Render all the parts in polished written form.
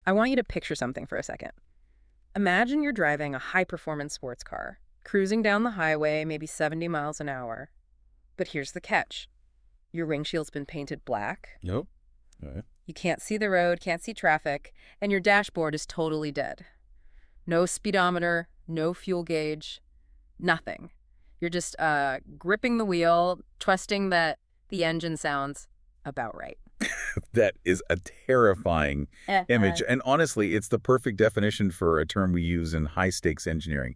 I want you to picture something for a second. Imagine you're driving a high-performance sports car, cruising down the highway, maybe 70 miles an hour. But here's the catch. Your windshield's been painted black. Nope. All right. You can't see the road, can't see traffic, and your dashboard is totally dead. No speedometer, no fuel gauge, nothing. You're just gripping the wheel, trusting that the engine sounds about right. That is a terrifying image. And honestly, it's the perfect definition for a term we use in high-stakes engineering,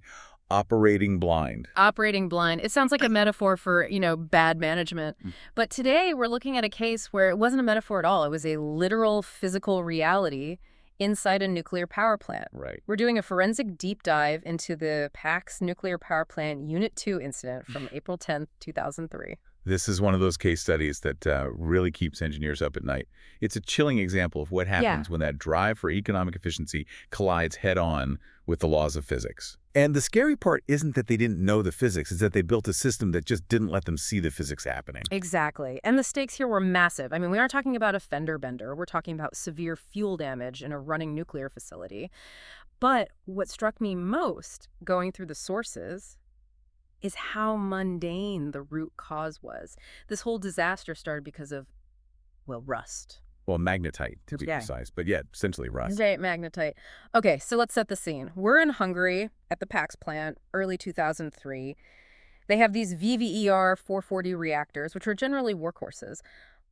operating blind. Operating blind. It sounds like a metaphor for, bad management. But today we're looking at a case where it wasn't a metaphor at all. It was a literal physical reality inside a nuclear power plant. Right. We're doing a forensic deep dive into the Paks nuclear power plant Unit 2 incident from April 10th, 2003. This is one of those case studies that really keeps engineers up at night. It's a chilling example of what happens when that drive for economic efficiency collides head-on with the laws of physics. And the scary part isn't that they didn't know the physics, it's that they built a system that just didn't let them see the physics happening. Exactly. And the stakes here were massive. I mean, we aren't talking about a fender bender. We're talking about severe fuel damage in a running nuclear facility. But what struck me most going through the sources is how mundane the root cause was. This whole disaster started because of, rust. Well, magnetite, to be precise, but yeah, essentially rust. Right, magnetite. Okay, so let's set the scene. We're in Hungary at the Paks plant, early 2003. They have these VVER 440 reactors, which are generally workhorses.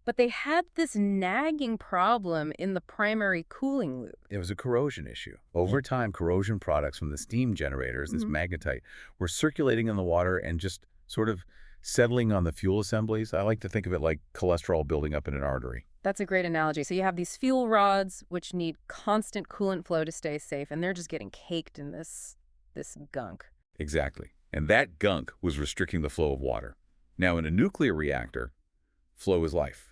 But they had this nagging problem in the primary cooling loop. It was a corrosion issue. Over time, corrosion products from the steam generators, this magnetite, were circulating in the water and just sort of settling on the fuel assemblies. I like to think of it like cholesterol building up in an artery. That's a great analogy. So you have these fuel rods, which need constant coolant flow to stay safe, and they're just getting caked in this gunk. Exactly. And that gunk was restricting the flow of water. Now, in a nuclear reactor, flow is life.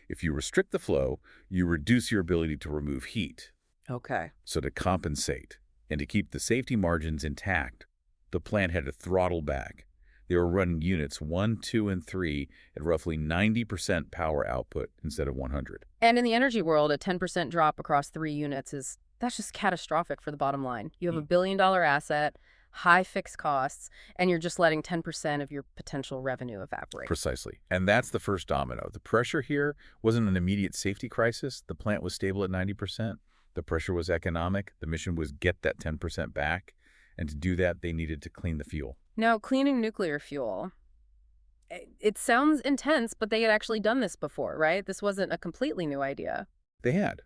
If you restrict the flow, you reduce your ability to remove heat. Okay. So to compensate and to keep the safety margins intact, the plant had to throttle back. They were running units 1, 2, and 3 at roughly 90% power output instead of 100. And in the energy world, a 10% drop across 3 units that's just catastrophic for the bottom line. You have a $1 billion asset, high fixed costs, and you're just letting 10% of your potential revenue evaporate. Precisely. And that's the first domino. The pressure here wasn't an immediate safety crisis. The plant was stable at 90%. The pressure was economic. The mission was get that 10% back. And to do that, they needed to clean the fuel. Now, cleaning nuclear fuel, it sounds intense, but they had actually done this before, right? This wasn't a completely new idea. They had.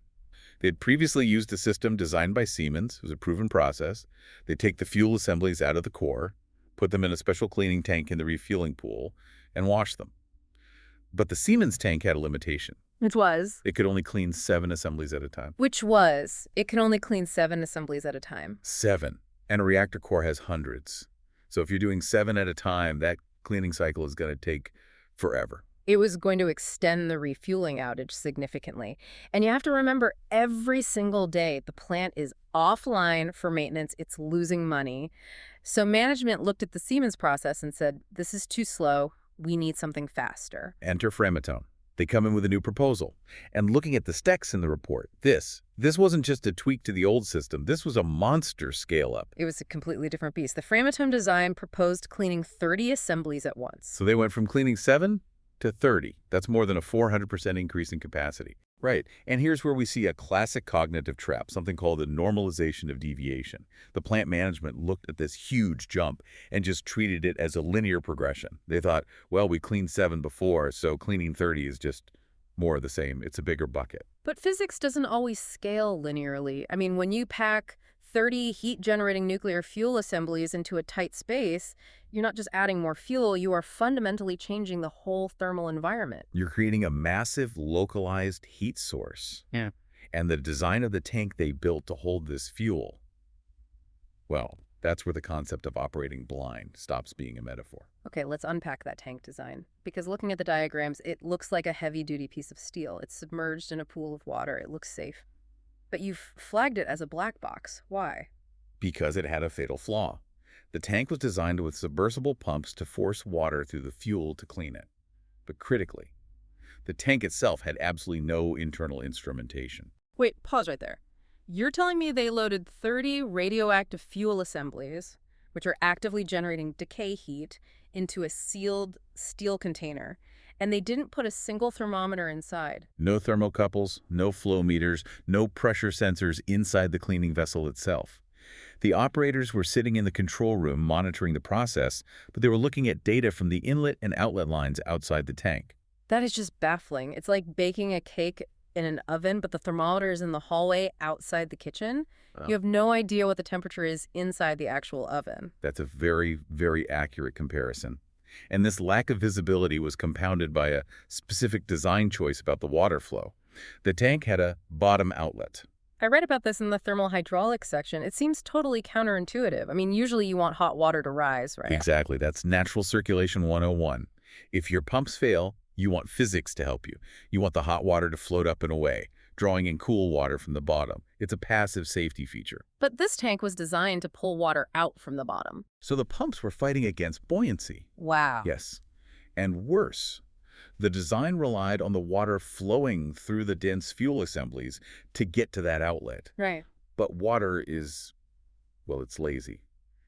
They had previously used a system designed by Siemens. It was a proven process. They take the fuel assemblies out of the core, put them in a special cleaning tank in the refueling pool, and wash them. But the Siemens tank had a limitation. Which was? It could only clean 7 assemblies at a time. It can only clean 7 assemblies at a time. 7. And a reactor core has hundreds. So if you're doing 7 at a time, that cleaning cycle is going to take forever. It was going to extend the refueling outage significantly. And you have to remember, every single day, the plant is offline for maintenance. It's losing money. So management looked at the Siemens process and said, this is too slow. We need something faster. Enter Framatome. They come in with a new proposal. And looking at the specs in the report, this wasn't just a tweak to the old system. This was a monster scale-up. It was a completely different beast. The Framatome design proposed cleaning 30 assemblies at once. So they went from cleaning 7 to 30. That's more than a 400% increase in capacity. Right. And here's where we see a classic cognitive trap, something called the normalization of deviation. The plant management looked at this huge jump and just treated it as a linear progression. They thought, well, we cleaned 7 before, so cleaning 30 is just more of the same. It's a bigger bucket. But physics doesn't always scale linearly. I mean, when you pack 30 heat-generating nuclear fuel assemblies into a tight space, you're not just adding more fuel, you are fundamentally changing the whole thermal environment. You're creating a massive localized heat source. Yeah. And the design of the tank they built to hold this fuel, well, that's where the concept of operating blind stops being a metaphor. Okay, let's unpack that tank design. Because looking at the diagrams, it looks like a heavy-duty piece of steel. It's submerged in a pool of water. It looks safe. But you've flagged it as a black box. Why? Because it had a fatal flaw. The tank was designed with submersible pumps to force water through the fuel to clean it. But critically, the tank itself had absolutely no internal instrumentation. Wait, pause right there. You're telling me they loaded 30 radioactive fuel assemblies, which are actively generating decay heat, into a sealed steel container, and they didn't put a single thermometer inside. No thermocouples, no flow meters, no pressure sensors inside the cleaning vessel itself. The operators were sitting in the control room monitoring the process, but they were looking at data from the inlet and outlet lines outside the tank. That is just baffling. It's like baking a cake in an oven, but the thermometer is in the hallway outside the kitchen. Wow. You have no idea what the temperature is inside the actual oven. That's a very, very accurate comparison. And this lack of visibility was compounded by a specific design choice about the water flow. The tank had a bottom outlet. I read about this in the thermal hydraulics section. It seems totally counterintuitive. I mean, usually you want hot water to rise, right? Exactly. That's natural circulation 101. If your pumps fail, you want physics to help you. You want the hot water to float up and away, drawing in cool water from the bottom. It's a passive safety feature. But this tank was designed to pull water out from the bottom. So the pumps were fighting against buoyancy. Wow. Yes. And worse, the design relied on the water flowing through the dense fuel assemblies to get to that outlet. Right. But water is, well, it's lazy.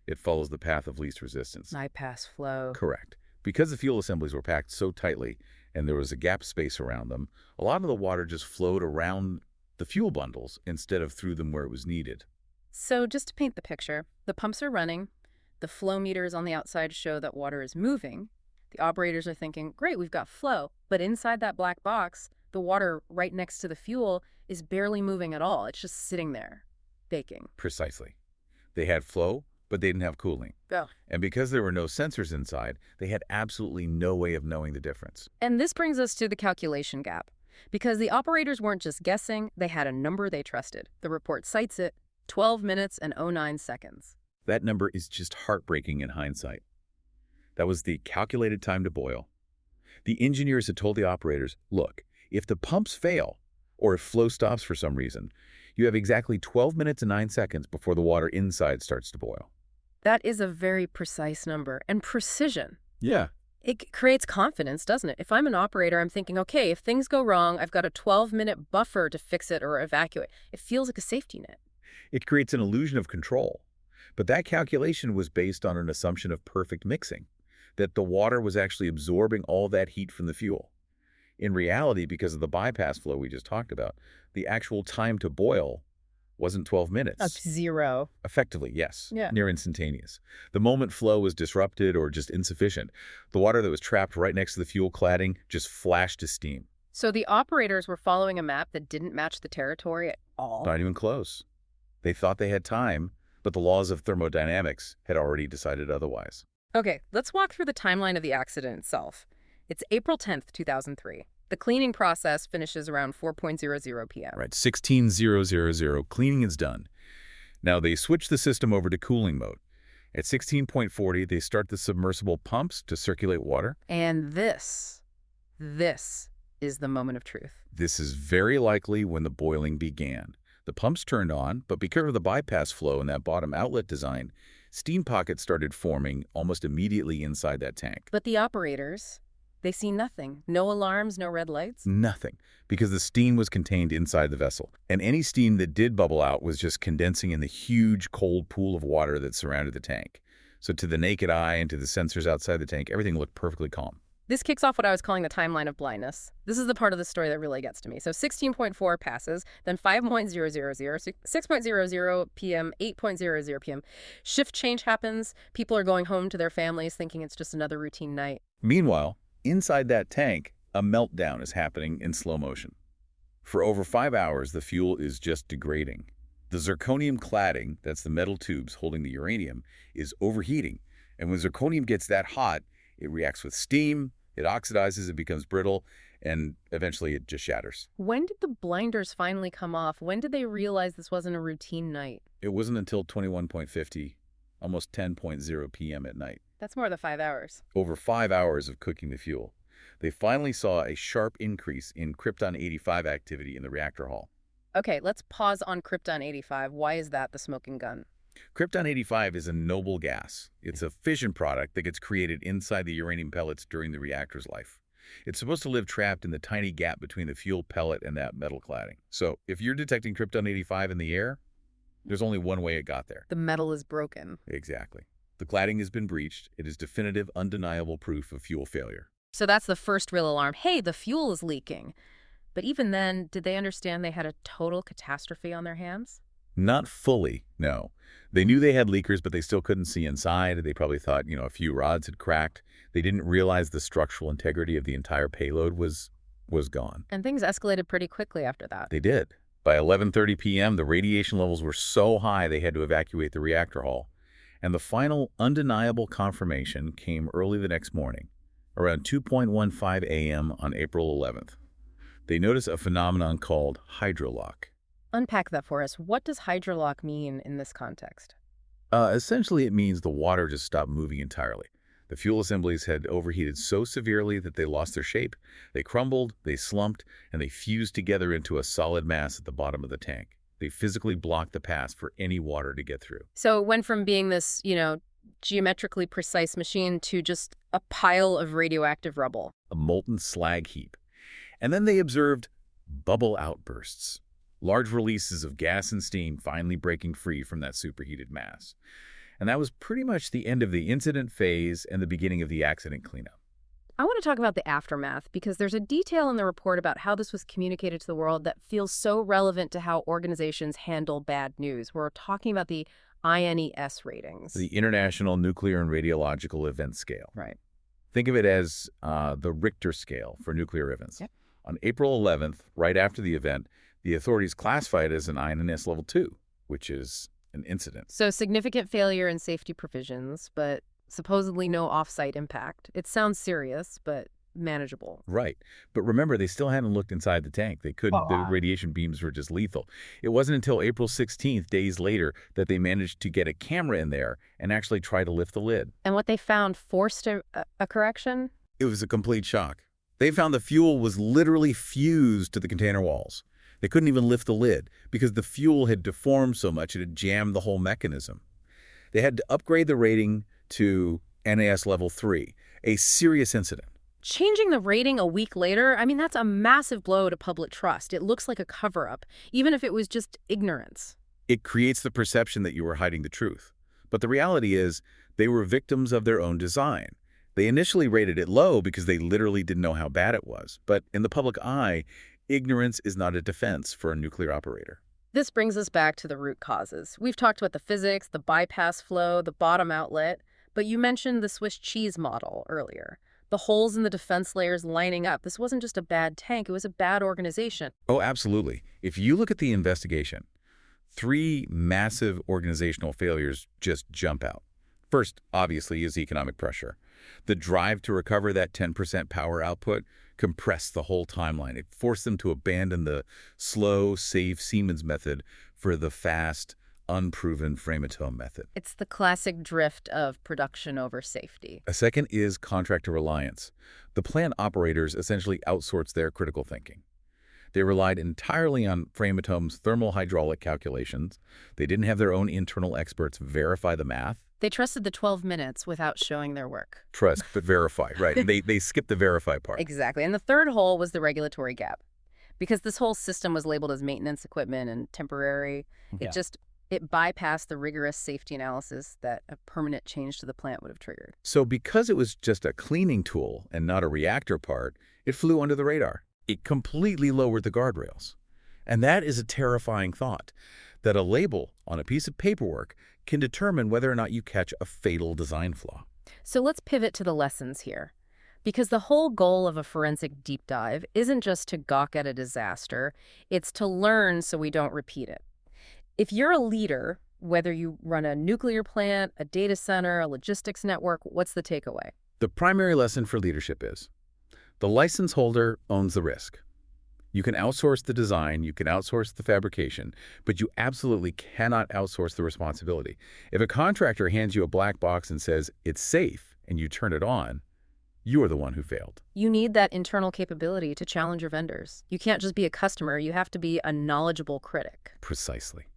It follows the path of least resistance. Bypass flow. Correct. Because the fuel assemblies were packed so tightly and there was a gap space around them, a lot of the water just flowed around the fuel bundles instead of through them where it was needed. So just to paint the picture, the pumps are running, the flow meters on the outside show that water is moving. The operators are thinking, great, we've got flow. But inside that black box, the water right next to the fuel is barely moving at all. It's just sitting there, baking. Precisely. They had flow, but they didn't have cooling. Go. And because there were no sensors inside, they had absolutely no way of knowing the difference. And this brings us to the calculation gap. Because the operators weren't just guessing, they had a number they trusted. The report cites it, 12 minutes and 09 seconds. That number is just heartbreaking in hindsight. That was the calculated time to boil. The engineers had told the operators, look, if the pumps fail, or if flow stops for some reason, you have exactly 12 minutes and 9 seconds before the water inside starts to boil. That is a very precise number, and precision. Yeah. It creates confidence, doesn't it? If I'm an operator, I'm thinking, okay, if things go wrong, I've got a 12-minute buffer to fix it or evacuate. It feels like a safety net. It creates an illusion of control. But that calculation was based on an assumption of perfect mixing, that the water was actually absorbing all that heat from the fuel. In reality, because of the bypass flow we just talked about, the actual time to boil wasn't 12 minutes. Up to zero. Effectively, yes. Yeah. Near instantaneous. The moment flow was disrupted or just insufficient, the water that was trapped right next to the fuel cladding just flashed to steam. So the operators were following a map that didn't match the territory at all. Not even close. They thought they had time, but the laws of thermodynamics had already decided otherwise. Okay, let's walk through the timeline of the accident itself. It's April 10th, 2003. The cleaning process finishes around 4:00 p.m. Right, 16:000, cleaning is done. Now they switch the system over to cooling mode. At 16:40, they start the submersible pumps to circulate water. And this is the moment of truth. This is very likely when the boiling began. The pumps turned on, but because of the bypass flow in that bottom outlet design, steam pockets started forming almost immediately inside that tank. But the operators, they see nothing. No alarms, no red lights. Nothing, because the steam was contained inside the vessel. And any steam that did bubble out was just condensing in the huge cold pool of water that surrounded the tank. So to the naked eye and to the sensors outside the tank, everything looked perfectly calm. This kicks off what I was calling the timeline of blindness. This is the part of the story that really gets to me. So 16.4 passes, then 5:00, 6:00 p.m., 8:00 p.m. Shift change happens. People are going home to their families thinking it's just another routine night. Meanwhile, inside that tank, a meltdown is happening in slow motion. For over 5 hours, the fuel is just degrading. The zirconium cladding, that's the metal tubes holding the uranium, is overheating. And when zirconium gets that hot, it reacts with steam, it oxidizes, it becomes brittle, and eventually it just shatters. When did the blinders finally come off? When did they realize this wasn't a routine night? It wasn't until 21:50, almost 10:00 p.m. at night. That's more than 5 hours. Over 5 hours of cooking the fuel, they finally saw a sharp increase in krypton-85 activity in the reactor hall. Okay, let's pause on krypton-85. Why is that the smoking gun? Krypton-85 is a noble gas. It's a fission product that gets created inside the uranium pellets during the reactor's life. It's supposed to live trapped in the tiny gap between the fuel pellet and that metal cladding. So if you're detecting Krypton-85 in the air, there's only one way it got there. The metal is broken. Exactly. The cladding has been breached. It is definitive, undeniable proof of fuel failure. So that's the first real alarm. Hey, the fuel is leaking. But even then, did they understand they had a total catastrophe on their hands? Not fully, no. They knew they had leakers, but they still couldn't see inside. They probably thought, a few rods had cracked. They didn't realize the structural integrity of the entire payload was gone. And things escalated pretty quickly after that. They did. By 11:30 p.m., the radiation levels were so high they had to evacuate the reactor hall. And the final undeniable confirmation came early the next morning, around 2:15 a.m. on April 11th. They noticed a phenomenon called hydrolock. Unpack that for us. What does hydrolock mean in this context? Essentially, it means the water just stopped moving entirely. The fuel assemblies had overheated so severely that they lost their shape. They crumbled, they slumped, and they fused together into a solid mass at the bottom of the tank. They physically blocked the pass for any water to get through. So it went from being this, geometrically precise machine to just a pile of radioactive rubble. A molten slag heap. And then they observed bubble outbursts. Large releases of gas and steam finally breaking free from that superheated mass. And that was pretty much the end of the incident phase and the beginning of the accident cleanup. I want to talk about the aftermath because there's a detail in the report about how this was communicated to the world that feels so relevant to how organizations handle bad news. We're talking about the INES ratings. The International Nuclear and Radiological Event Scale. Right. Think of it as the Richter scale for nuclear events. Yep. On April 11th, right after the event, the authorities classified it as an INS Level 2, which is an incident. So significant failure in safety provisions, but supposedly no off-site impact. It sounds serious, but manageable. Right. But remember, they still hadn't looked inside the tank. They couldn't. The radiation beams were just lethal. It wasn't until April 16th, days later, that they managed to get a camera in there and actually try to lift the lid. And what they found forced a correction? It was a complete shock. They found the fuel was literally fused to the container walls. They couldn't even lift the lid because the fuel had deformed so much it had jammed the whole mechanism. They had to upgrade the rating to NAS Level 3, a serious incident. Changing the rating a week later, that's a massive blow to public trust. It looks like a cover-up, even if it was just ignorance. It creates the perception that you were hiding the truth. But the reality is they were victims of their own design. They initially rated it low because they literally didn't know how bad it was. But in the public eye, ignorance is not a defense for a nuclear operator. This brings us back to the root causes. We've talked about the physics, the bypass flow, the bottom outlet, but you mentioned the Swiss cheese model earlier. The holes in the defense layers lining up. This wasn't just a bad tank, it was a bad organization. Oh, absolutely. If you look at the investigation, 3 massive organizational failures just jump out. First, obviously, is economic pressure. The drive to recover that 10% power output compressed the whole timeline. It forced them to abandon the slow, safe Siemens method for the fast, unproven Framatome method. It's the classic drift of production over safety. A second is contractor reliance. The plant operators essentially outsourced their critical thinking. They relied entirely on Framatome's thermal hydraulic calculations. They didn't have their own internal experts verify the math. They trusted the 12 minutes without showing their work. Trust, but verify, right? They skipped the verify part. Exactly. And the third hole was the regulatory gap. Because this whole system was labeled as maintenance equipment and temporary, it bypassed the rigorous safety analysis that a permanent change to the plant would have triggered. So because it was just a cleaning tool and not a reactor part, it flew under the radar. It completely lowered the guardrails. And that is a terrifying thought, that a label on a piece of paperwork can determine whether or not you catch a fatal design flaw. So let's pivot to the lessons here. Because the whole goal of a forensic deep dive isn't just to gawk at a disaster, it's to learn so we don't repeat it. If you're a leader, whether you run a nuclear plant, a data center, a logistics network, what's the takeaway? The primary lesson for leadership is the license holder owns the risk. You can outsource the design, you can outsource the fabrication, but you absolutely cannot outsource the responsibility. If a contractor hands you a black box and says it's safe and you turn it on, you are the one who failed. You need that internal capability to challenge your vendors. You can't just be a customer, you have to be a knowledgeable critic. Precisely.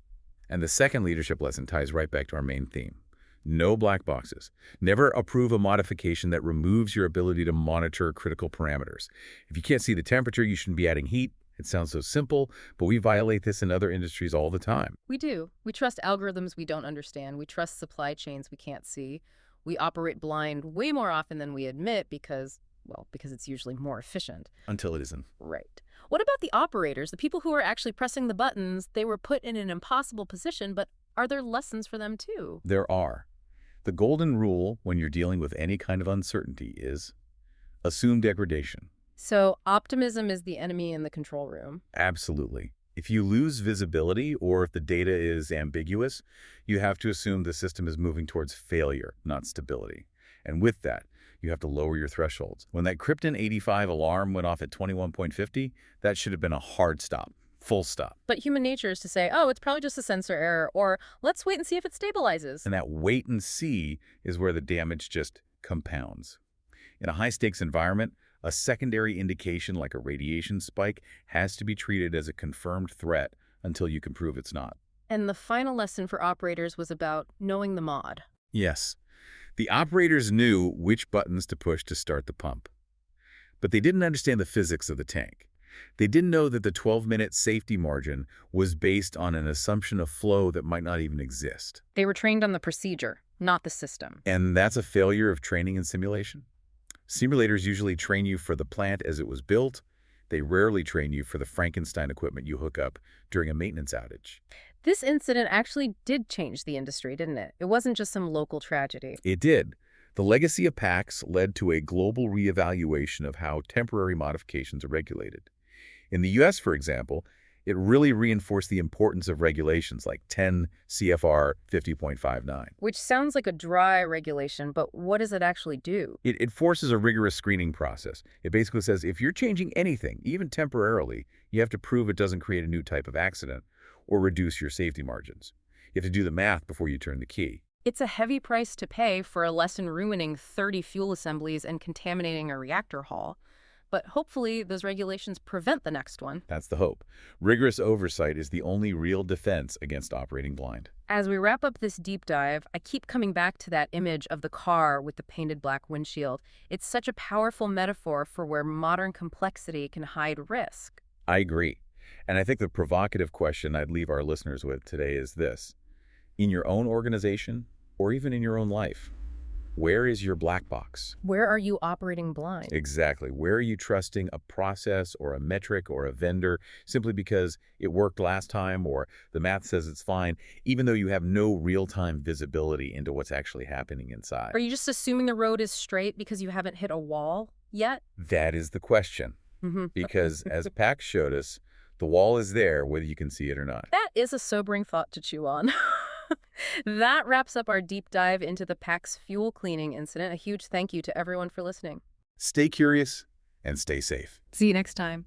And the second leadership lesson ties right back to our main theme. No black boxes. Never approve a modification that removes your ability to monitor critical parameters. If you can't see the temperature, you shouldn't be adding heat. It sounds so simple, but we violate this in other industries all the time. We do. We trust algorithms we don't understand. We trust supply chains we can't see. We operate blind way more often than we admit because, well, because it's usually more efficient. Until it isn't. Right. What about the operators, the people who are actually pressing the buttons? They were put in an impossible position, but are there lessons for them too? There are. The golden rule when you're dealing with any kind of uncertainty is assume degradation. So optimism is the enemy in the control room. Absolutely. If you lose visibility or if the data is ambiguous, you have to assume the system is moving towards failure, not stability. And with that, you have to lower your thresholds. When that Krypton 85 alarm went off at 21.50, that should have been a hard stop, full stop. But human nature is to say, oh, it's probably just a sensor error, or let's wait and see if it stabilizes. And that wait and see is where the damage just compounds. In a high-stakes environment, a secondary indication like a radiation spike has to be treated as a confirmed threat until you can prove it's not. And the final lesson for operators was about knowing the mod. Yes, the operators knew which buttons to push to start the pump. But they didn't understand the physics of the tank. They didn't know that the 12-minute safety margin was based on an assumption of flow that might not even exist. They were trained on the procedure, not the system. And that's a failure of training and simulation. Simulators usually train you for the plant as it was built. They rarely train you for the Frankenstein equipment you hook up during a maintenance outage. This incident actually did change the industry, didn't it? It wasn't just some local tragedy. It did. The legacy of Paks led to a global reevaluation of how temporary modifications are regulated. In the U.S., for example, it really reinforced the importance of regulations like 10 CFR 50.59. Which sounds like a dry regulation, but what does it actually do? It forces a rigorous screening process. It basically says if you're changing anything, even temporarily, you have to prove it doesn't create a new type of accident or reduce your safety margins. You have to do the math before you turn the key. It's a heavy price to pay for a lesson ruining 30 fuel assemblies and contaminating a reactor hall. But hopefully those regulations prevent the next one. That's the hope. Rigorous oversight is the only real defense against operating blind. As we wrap up this deep dive, I keep coming back to that image of the car with the painted black windshield. It's such a powerful metaphor for where modern complexity can hide risk. I agree. And I think the provocative question I'd leave our listeners with today is this. In your own organization, or even in your own life, where is your black box? Where are you operating blind? Exactly. Where are you trusting a process or a metric or a vendor simply because it worked last time or the math says it's fine, even though you have no real-time visibility into what's actually happening inside? Are you just assuming the road is straight because you haven't hit a wall yet? That is the question. Because as Pax showed us, the wall is there whether you can see it or not. That is a sobering thought to chew on. That wraps up our deep dive into the Paks fuel cleaning incident. A huge thank you to everyone for listening. Stay curious and stay safe. See you next time.